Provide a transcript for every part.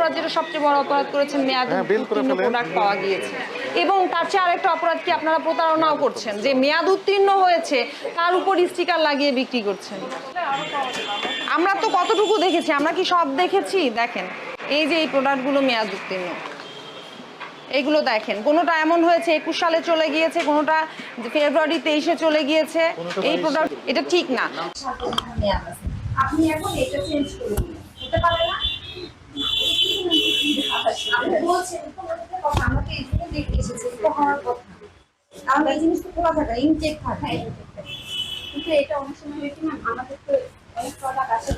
অপরাধ যেটা সবচেয়ে বড় অপরাধ করেছেন, মেয়াদ উত্তীর্ণ প্রোডাক্ট পাওয়া গিয়েছে। এবং তার চেয়ে আরেকটা অপরাধ কি, আপনারা প্রতারণাও করছেন, যে মেয়াদ উত্তীর্ণ হয়েছে তার উপর স্টিকার লাগিয়ে বিক্রি করছেন। আমরা তো কতটুকু দেখেছি, আমরা কি সব দেখেছি? দেখেন এই যে এই প্রোডাক্টগুলো মেয়াদ উত্তীর্ণ, এইগুলো দেখেন, কোনোটা এমন হয়েছে 21 সালে চলে গিয়েছে, কোনোটা ফেব্রুয়ারি 23-এ চলে গিয়েছে। এই প্রোডাক্ট, এটা ঠিক না। আপনি এখন এটা চেঞ্জ করে দিন, হতে পারে না? আপনি বলছেন কথা, আমাকে এই জন্য দেখে এসেছে, এটা হওয়ার কথা। কারণ এই জিনিস তো খোলা থাকে, ইনটেক থাকে। কিন্তু এটা অনেক সময় হয় কি না, আমাদের তো অনেক প্রোডাক্ট আছে,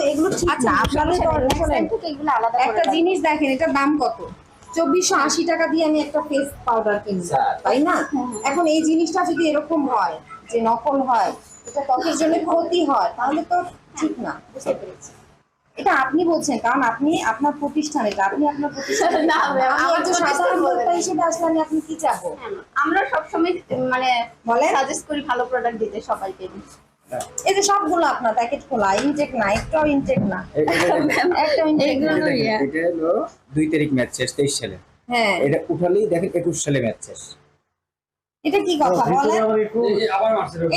এগুলো ঠিক না। আপনাদের একটা জিনিস দেখেন, এটার দাম কত? 2480 টাকা দিয়ে আমি একটা ফেস পাউডার কিনছি, তাই না? এখন এই জিনিসটা যদি এরকম হয় যে নকল হয়, এটা ত্বকের জন্য ক্ষতি হয়, তাহলে তো ঠিক না। বুঝতে পেরেছি, এটা আপনি বলছেন, কারণ আপনি আপনার প্রতিষ্ঠান, এটা আপনি আপনার প্রতিষ্ঠান না, আমার যে সাধারণ ভোক্তা হিসেবে আসলে আমি আপনি কি চাবো? আমরা সবসময় মানে বলেন, সাজেস্ট করি ভালো প্রোডাক্ট দিতে সবাইকে। এই যে সবগুলো আপনার প্যাকেট খোলা, ইনটেক না, একটাও ইনটেক না, একটা ইনটেক না। এটা হলো 2 তারিখ ম্যাচ শেষ 23 সালে। হ্যাঁ, এটা উঠালেই দেখেন 21 সালে ম্যাচ শেষ। এটা কি কথা বলেন?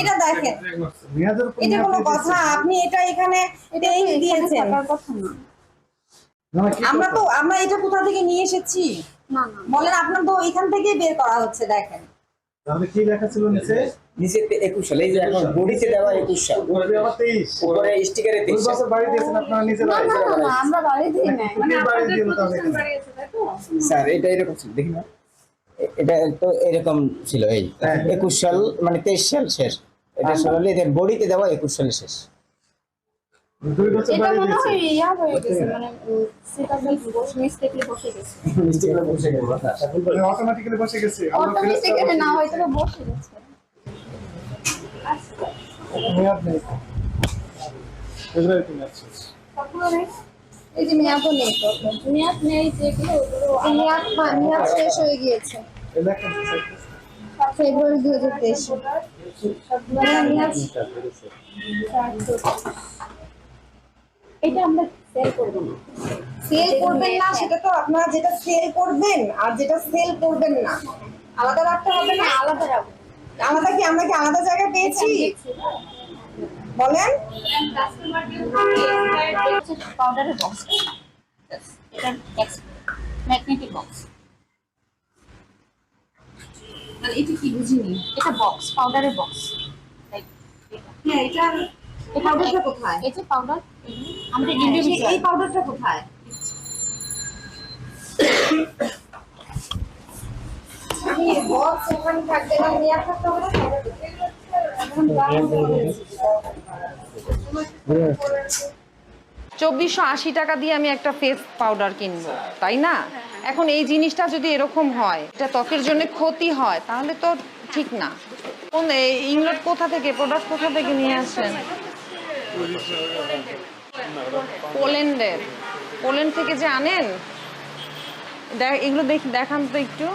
এটা দেখেন, এটা কোনো কথা? আপনি এটা এখানে পেইন্ট দিয়েছেন, আমরা এটা কোথা থেকে নিয়ে এসেছি? না না, বলেন, আপনার তো এখান থেকেই বের করা হচ্ছে। দেখেন তাহলে কি লেখা ছিল নিচে? নিচে 21 সালে, এই যে এখন বডিতে দেওয়া 21 সাল, উপরে আবার 23, উপরে স্টিকারে 23 সাল। বছর বাড়ি দিয়েছেন আপনারা নিজেরা? আমরা বাড়ি দিই না, মানে বাড়ি দিয়েন তাহলে কেন? স্যার এটা এরকম ছিল, দেখি না, এটা তো এরকম ছিল। এই 21 সাল মানে 23 সাল শেষ, এটা আসলে এদের বডিতে দেওয়া 21 সালে শেষ। 2 বছর এটা বাড়ি মনে দিয়েছেন। হয় ইয়া হয়ে গেছে, মানে সেটা মিস্টেকলি বসে গেছে। স্টিকারে বসে গেল না। এখন বলে অটোমেটিক্যালি বসে গেছে। অটোমেটিক্যালি না, হয়তো বসে গেছে। মেয়াদ নেই, ফেব্রুয়ারি 3 আছে। এই যে মেয়াদও নেই, মেয়াদ নেই যেগুলো, ওগুলো মেয়াদ শেষ হয়ে গিয়েছে এই লেখা আছে ফেব্রুয়ারি 2023। এটা আমরা সেল করবো না। সেল করবেন না, সেটা তো আপনারা যেটা সেল করবেন আর যেটা সেল করবেন না আলাদা রাখতে হবে না। আলাদা রাখবো। আলাদা কি, আমরা কি আলাদা জায়গায় পেয়েছি? বলেন, পাউডারের বক্স, এটা ম্যাগনেটিক বক্স। এটা কি বুঝিনি? এটা বক্স, পাউডারের বক্স। হ্যাঁ, এটা এই পাউডারটা কোথায়? এই যে পাউডার, আমাদের এই ইন্ডিভিজুয়াল পাউডারটা কোথায়? আমি বক্স ওখানে থাকবে না, নিয়ে থাকতে হবে না। এখন দাম বলেছি 2480 টাকা দিয়ে আমি একটা ফেস পাউডার কিনবো, তাই না? এখন এই জিনিসটা যদি এরকম হয়, এটা ত্বকের জন্য ক্ষতি হয়, তাহলে তো ঠিক না। কোন ইংল্যান্ড কোথা থেকে, প্রোডাক্ট কোথা থেকে নিয়ে আসেন? পোল্যান্ডের। পোল্যান্ড থেকে যে আনেন, এগুলো দেখান তো একটু।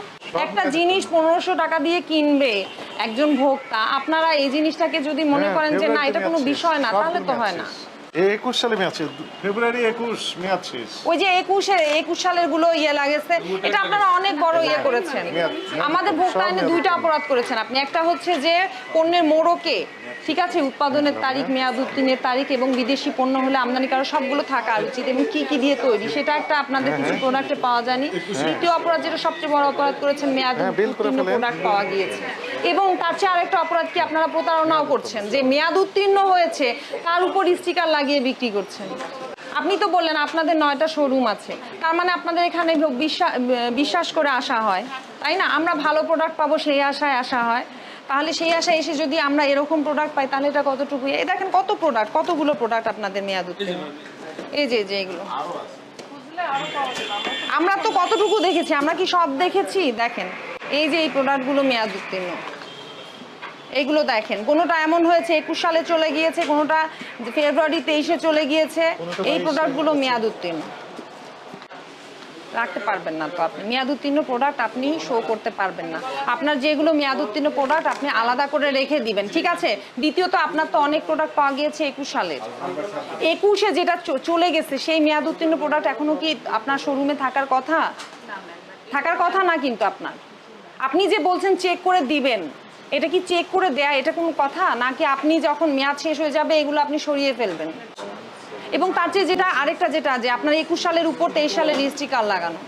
একটা জিনিস 1500 টাকা দিয়ে কিনবে একজন ভোক্তা, আপনারা এই জিনিসটাকে যদি মনে করেন যে না এটা কোনো বিষয় না, তাহলে তো হয় না। 21 সালে মেয়াদ শেষ, ফেব্রুয়ারি 21 মেয়াদ শেষ। ওই যে 21 সালের গুলো ইয়ে লাগেছে, এটা আপনারা অনেক বড় ইয়ে করেছেন। আমাদের ভোক্তা আইনে 2টা অপরাধ করেছেন আপনি। একটা হচ্ছে যে পণ্যের মোড়কে, ঠিক আছে, উৎপাদনের তারিখ, মেয়াদ উত্তীর্ণের তারিখ এবং বিদেশি পণ্য হলে আমদানিকারক সবগুলো থাকা উচিত এবং কি কি দিয়ে তৈরি, সেটা একটা আপনাদের কিছু প্রোডাক্টে পাওয়া যায়নি। দ্বিতীয় অপরাধ যেটা সবচেয়ে বড় অপরাধ করেছেন, মেয়াদ উত্তীর্ণ প্রোডাক্ট পাওয়া গিয়েছে। এবং তার চেয়ে আরেকটা অপরাধ কি, আপনারা প্রতারণাও করছেন, যে মেয়াদ উত্তীর্ণ হয়েছে তার উপর স্টিকার লাগিয়ে বিক্রি করছেন। আপনি তো বললেন আপনাদের 9টা শোরুম আছে, তার মানে আপনাদের এখানে বিশ্বাস করে আসা হয়, তাই না? আমরা ভালো প্রোডাক্ট পাবো সেই আশায় আসা হয়। তাহলে সেই আশায় এসে যদি আমরা এরকম প্রোডাক্ট পাই, তাহলে এটা কতটুকু? এই দেখেন কতগুলো প্রোডাক্ট আপনাদের মেয়াদ উত্তীর্ণ। এই যে এগুলো আমরা তো কতটুকু দেখেছি, আমরা কি সব দেখেছি? দেখেন এই যে এই প্রোডাক্টগুলো মেয়াদ উত্তীর্ণ, এইগুলো দেখেন, কোনোটা এমন হয়েছে 21 সালে চলে গিয়েছে, কোনোটা ফেব্রুয়ারি 23-এ চলে গিয়েছে। এই প্রোডাক্টগুলো মেয়াদ উত্তীর্ণ। রাখতে পারবেন না তো আপনি মেয়াদ উত্তীর্ণ প্রোডাক্ট আপনি শো করতে পারবেন না। আপনার যেগুলো মেয়াদ উত্তীর্ণ প্রোডাক্ট আপনি আলাদা করে রেখে দিবেন, ঠিক আছে? দ্বিতীয়ত আপনার তো অনেক প্রোডাক্ট পাওয়া গিয়েছে 21 সালের, 21-এ যেটা চলে গেছে সেই মেয়াদ উত্তীর্ণ প্রোডাক্ট এখনো কি আপনার শোরুমে থাকার কথা? থাকার কথা না কিন্তু আপনার। আপনি যে বলছেন চেক করে দিবেন, এটা কি চেক করে দেয়া এটা কোনো কথা? নাকি আপনি যখন মেয়াদ শেষ হয়ে যাবে এগুলো আপনি সরিয়ে ফেলবেন? এবং তার চেয়ে যেটা আরেকটা যেটা যে আপনার 21 সালের উপর 23 সালের স্টিকার লাগানো,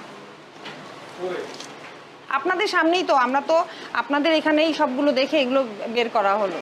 আপনাদের সামনেই তো, আমরা তো আপনাদের এখানেই সবগুলো দেখে এগুলো বের করা হলো।